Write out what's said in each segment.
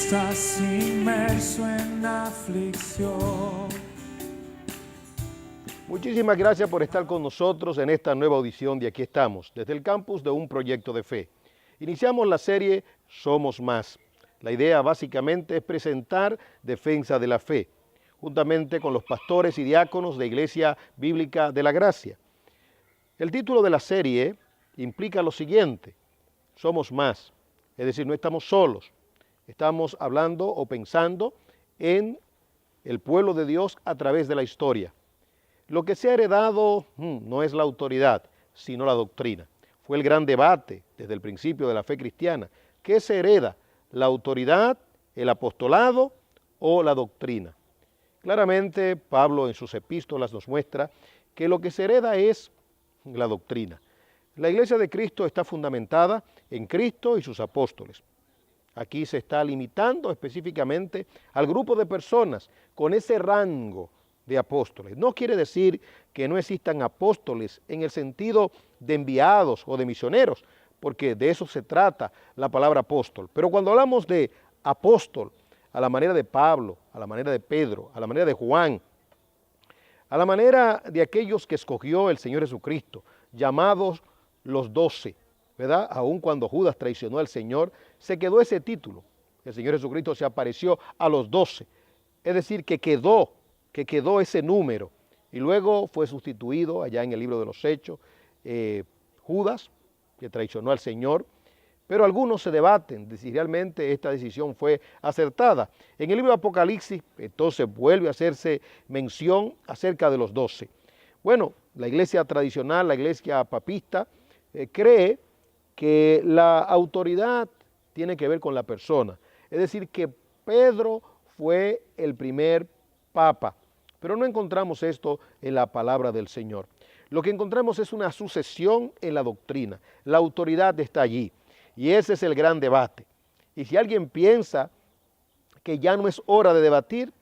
estás inmerso en aflicción. Muchísimas gracias por estar con nosotros en esta nueva audición de Aquí estamos, desde el campus de Un Proyecto de Fe. Iniciamos la serie Somos Más. La idea básicamente es presentar defensa de la fe, juntamente con los pastores y diáconos de Iglesia Bíblica de la Gracia. El título de la serie implica lo siguiente: somos más, es decir, no estamos solos. Estamos hablando o pensando en el pueblo de Dios a través de la historia. Lo que se ha heredado no es la autoridad, sino la doctrina. Fue el gran debate desde el principio de la fe cristiana. ¿Qué se hereda? ¿La autoridad, el apostolado o la doctrina? Claramente, Pablo en sus epístolas nos muestra que lo que se hereda es la doctrina. La Iglesia de Cristo está fundamentada en Cristo y sus apóstoles. Aquí se está limitando específicamente al grupo de personas con ese rango de apóstoles. No quiere decir que no existan apóstoles en el sentido de enviados o de misioneros, porque de eso se trata la palabra apóstol. Pero cuando hablamos de apóstol, a la manera de Pablo, a la manera de Pedro, a la manera de Juan, a la manera de aquellos que escogió el Señor Jesucristo, llamados los 12, ¿verdad? Aun cuando Judas traicionó al Señor, se quedó ese título. El Señor Jesucristo se apareció a los 12, es decir, que quedó ese número, y luego fue sustituido allá en el libro de los Hechos, Judas, que traicionó al Señor, pero algunos se debaten de si realmente esta decisión fue acertada. En el libro de Apocalipsis, entonces vuelve a hacerse mención acerca de los 12. Bueno, la iglesia tradicional, la iglesia papista, cree que la autoridad tiene que ver con la persona. Es decir, que Pedro fue el primer papa, pero no encontramos esto en la palabra del Señor. Lo que encontramos es una sucesión en la doctrina. La autoridad está allí y ese es el gran debate. Y si alguien piensa que ya no es hora de debatir,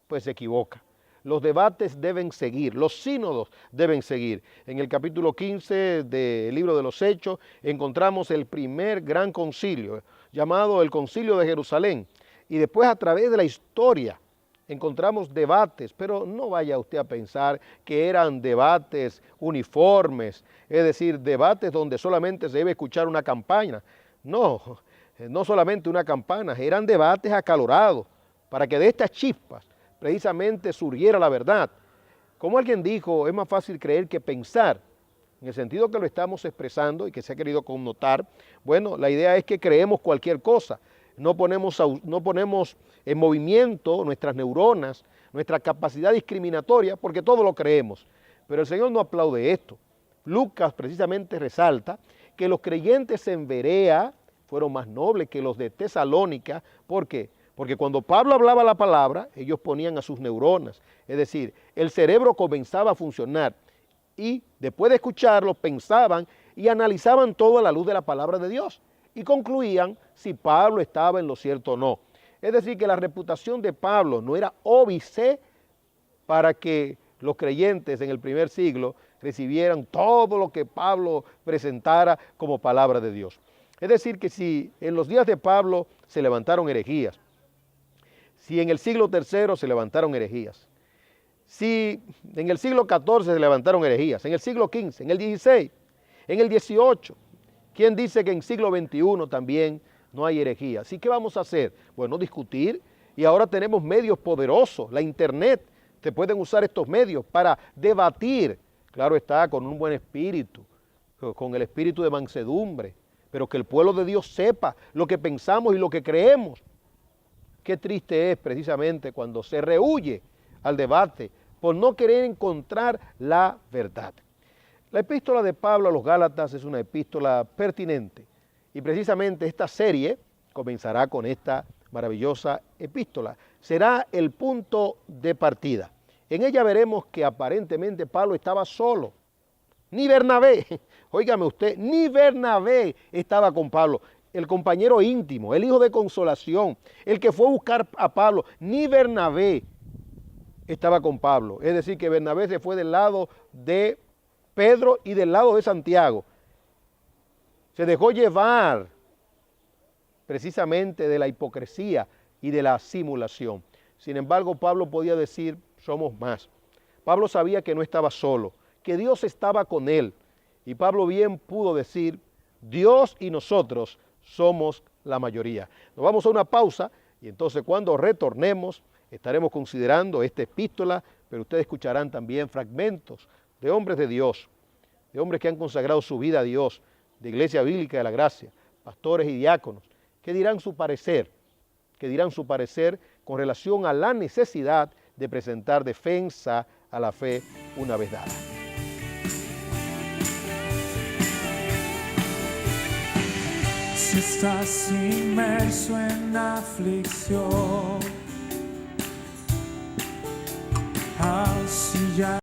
pues se equivoca. Los debates deben seguir, los sínodos deben seguir. En el capítulo 15 del libro de los Hechos encontramos el primer gran concilio, llamado el Concilio de Jerusalén. Y después a través de la historia encontramos debates, pero no vaya usted a pensar que eran debates uniformes, es decir, debates donde solamente se debe escuchar una campana. No, no solamente una campana, eran debates acalorados para que de estas chispas precisamente surgiera la verdad. Como alguien dijo, es más fácil creer que pensar, en el sentido que lo estamos expresando y que se ha querido connotar. Bueno, la idea es que creemos cualquier cosa, no ponemos en movimiento nuestras neuronas, nuestra capacidad discriminatoria, porque todo lo creemos. Pero el Señor no aplaude esto. Lucas precisamente resalta que los creyentes en Berea fueron más nobles que los de Tesalónica. ¿Por qué? Porque cuando Pablo hablaba la palabra, ellos ponían a sus neuronas, es decir, el cerebro comenzaba a funcionar y después de escucharlo pensaban y analizaban todo a la luz de la palabra de Dios y concluían si Pablo estaba en lo cierto o no. Es decir, que la reputación de Pablo no era óbice para que los creyentes en el primer siglo recibieran todo lo que Pablo presentara como palabra de Dios. Es decir, que si en los días de Pablo se levantaron herejías, si en el siglo III se levantaron herejías, si en el siglo XIV se levantaron herejías, en el siglo XV, en el XVI, en el XVIII, ¿quién dice que en el siglo XXI también no hay herejía? Así que vamos a hacer, bueno, discutir, y ahora tenemos medios poderosos, la internet, te pueden usar estos medios para debatir, claro está, con un buen espíritu, con el espíritu de mansedumbre, pero que el pueblo de Dios sepa lo que pensamos y lo que creemos. Qué triste es precisamente cuando se rehúye al debate por no querer encontrar la verdad. La epístola de Pablo a los Gálatas es una epístola pertinente y precisamente esta serie comenzará con esta maravillosa epístola. Será el punto de partida. En ella veremos que aparentemente Pablo estaba solo. Ni Bernabé, óigame usted, ni Bernabé estaba con Pablo. El compañero íntimo, el hijo de consolación, el que fue a buscar a Pablo, ni Bernabé estaba con Pablo. Es decir, que Bernabé se fue del lado de Pedro y del lado de Santiago. Se dejó llevar precisamente de la hipocresía y de la simulación. Sin embargo, Pablo podía decir, somos más. Pablo sabía que no estaba solo, que Dios estaba con él. Y Pablo bien pudo decir, Dios y nosotros somos la mayoría. Nos vamos a una pausa y entonces cuando retornemos estaremos considerando esta epístola, pero ustedes escucharán también fragmentos de hombres de Dios, de hombres que han consagrado su vida a Dios, de Iglesia Bíblica de la Gracia, pastores y diáconos, que dirán su parecer, con relación a la necesidad de presentar defensa a la fe una vez dada. Si estás inmerso en aflicción, si ya